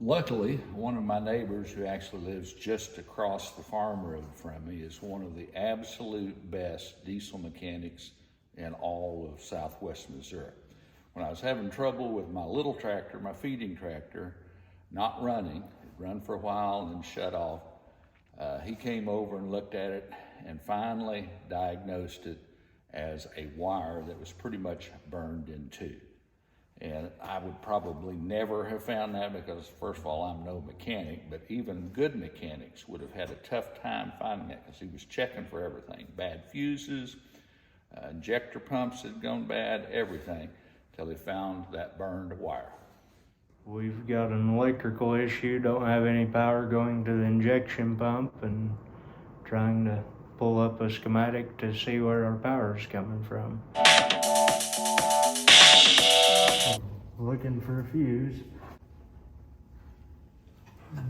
Luckily, one of my neighbors who actually lives just across the farm road from me is one of the absolute best diesel mechanics in all of southwest Missouri. When I was having trouble with my little tractor, my feeding tractor, not running, it run for a while and then shut off, he came over and looked at it and finally diagnosed it as a wire that was pretty much burned in two. And I would probably never have found that because, first of all, I'm no mechanic, but even good mechanics would have had a tough time finding that because he was checking for everything. Bad fuses, injector pumps had gone bad, everything, till he found that burned wire. We've got an electrical issue, don't have any power going to the injection pump, and trying to pull up a schematic to see where our power is coming from. Looking for a fuse.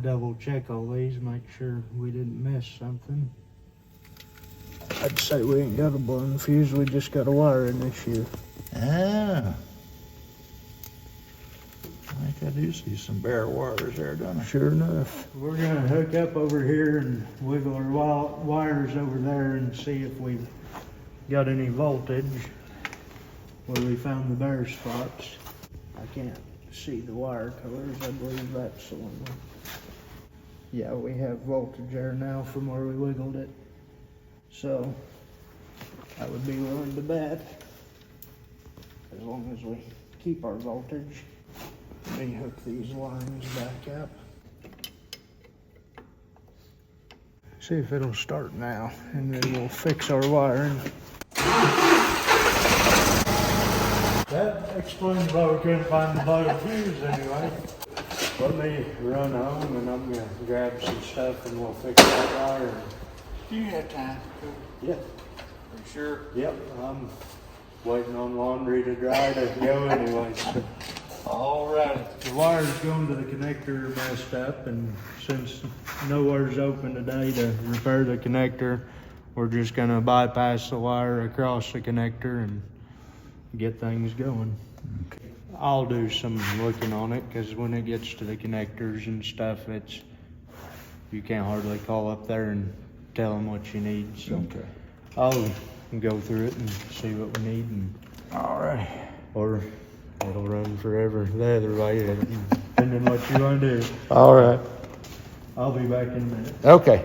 Double check all these, make sure we didn't miss something. I'd say we ain't got a blown fuse, we just got a wiring issue. Ah. I think I do see some bare wires there, don't I? Sure enough. We're gonna hook up over here and wiggle our wires over there and see if we've got any voltage where we found the bare spots. I can't see the wire colors, I believe that's the one. Yeah, we have voltage there now from where we wiggled it. So, I would be willing to bet, as long as we keep our voltage. Let me hook these lines back up. See if it'll start now, and then we'll fix our wiring. That explains why we couldn't find the blown fuse anyway. Let me run home and I'm gonna grab some stuff and we'll fix that wire. Do you have time? Yeah. Are you sure? Yep, I'm waiting on laundry to dry to go anyway. So. All right. The wire's going to the connector messed up, and since nowhere's open today to repair the connector, we're just gonna bypass the wire across the connector and get things going. Okay. I'll do some looking on it, because when it gets to the connectors and stuff, you can't hardly call up there and tell them what you need. So Okay. I'll go through it and see what we need, and All right. or it'll run forever the other way, depending what you want to do. All right. I'll be back in a minute. Okay.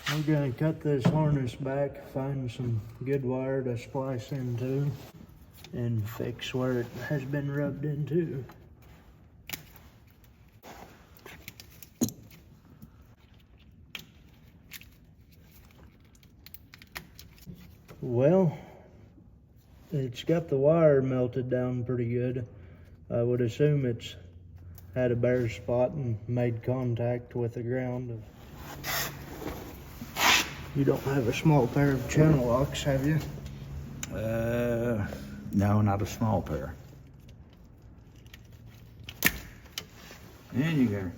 I'm gonna cut this harness back, find some good wire to splice into, and fix where it has been rubbed into. Well, it's got the wire melted down pretty good. I would assume it's had a bare spot and made contact with the ground. You don't have a small pair of channel locks, have you? No, not a small pair. And you go.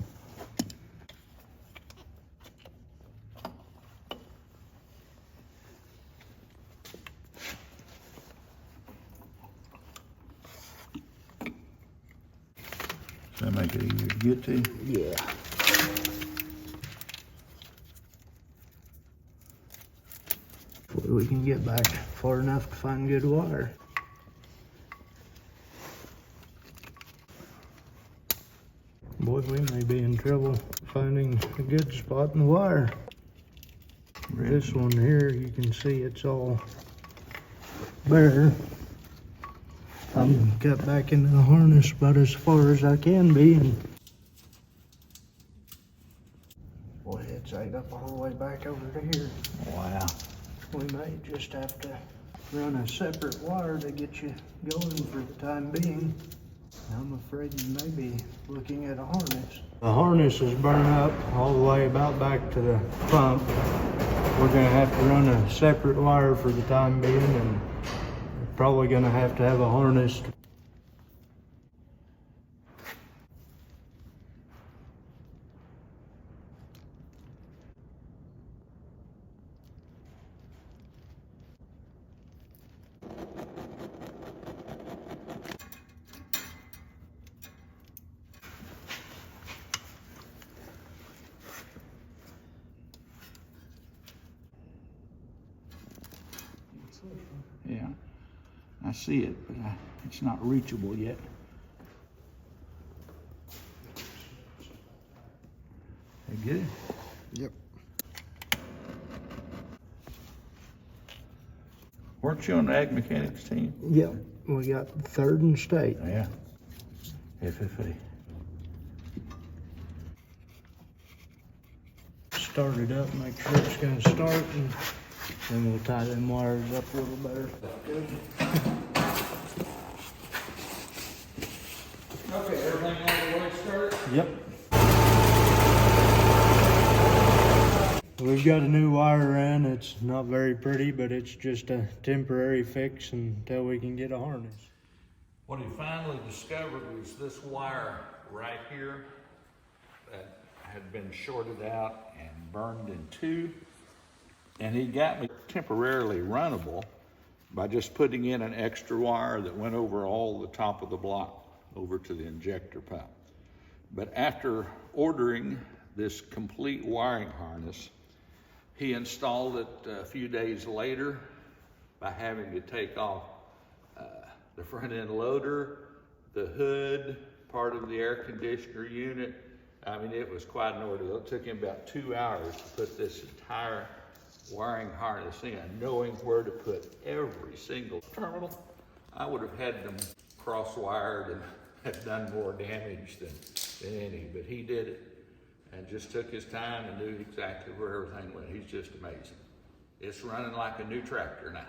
Does that make it easier to get to? Yeah. Hopefully we can get back far enough to find good wire. Boy, we may be in trouble finding a good spot in the wire. This one here, you can see it's all bare. I'm cut back into the harness about as far as I can be, and boy, it's ate up all the way back over to here. Wow. We may just have to run a separate wire to get you going for the time being. I'm afraid you may be looking at a harness. The harness is burned up all the way about back to the pump. We're gonna have to run a separate wire for the time being, and we're probably gonna have to have a harness. I see it, but it's not reachable yet. They get it? Yep. Weren't you on the ag mechanics team? Yep, we got third in state. Yeah. FFA. Start it up, make sure it's gonna start, and then we'll tie them wires up a little better. Okay, everything on the way started? Yep. We've got a new wire in. It's not very pretty, but it's just a temporary fix until we can get a harness. What he finally discovered was this wire right here that had been shorted out and burned in two. And he got me temporarily runnable by just putting in an extra wire that went over all the top of the block over to the injector pipe. But after ordering this complete wiring harness, he installed it a few days later by having to take off the front end loader, the hood, part of the air conditioner unit. I mean, it was quite an ordeal. It took him about 2 hours to put this entire wiring harness in, knowing where to put every single terminal. I would have had them cross-wired and had done more damage than any, but he did it and just took his time and knew exactly where everything went. He's just amazing. It's running like a new tractor now.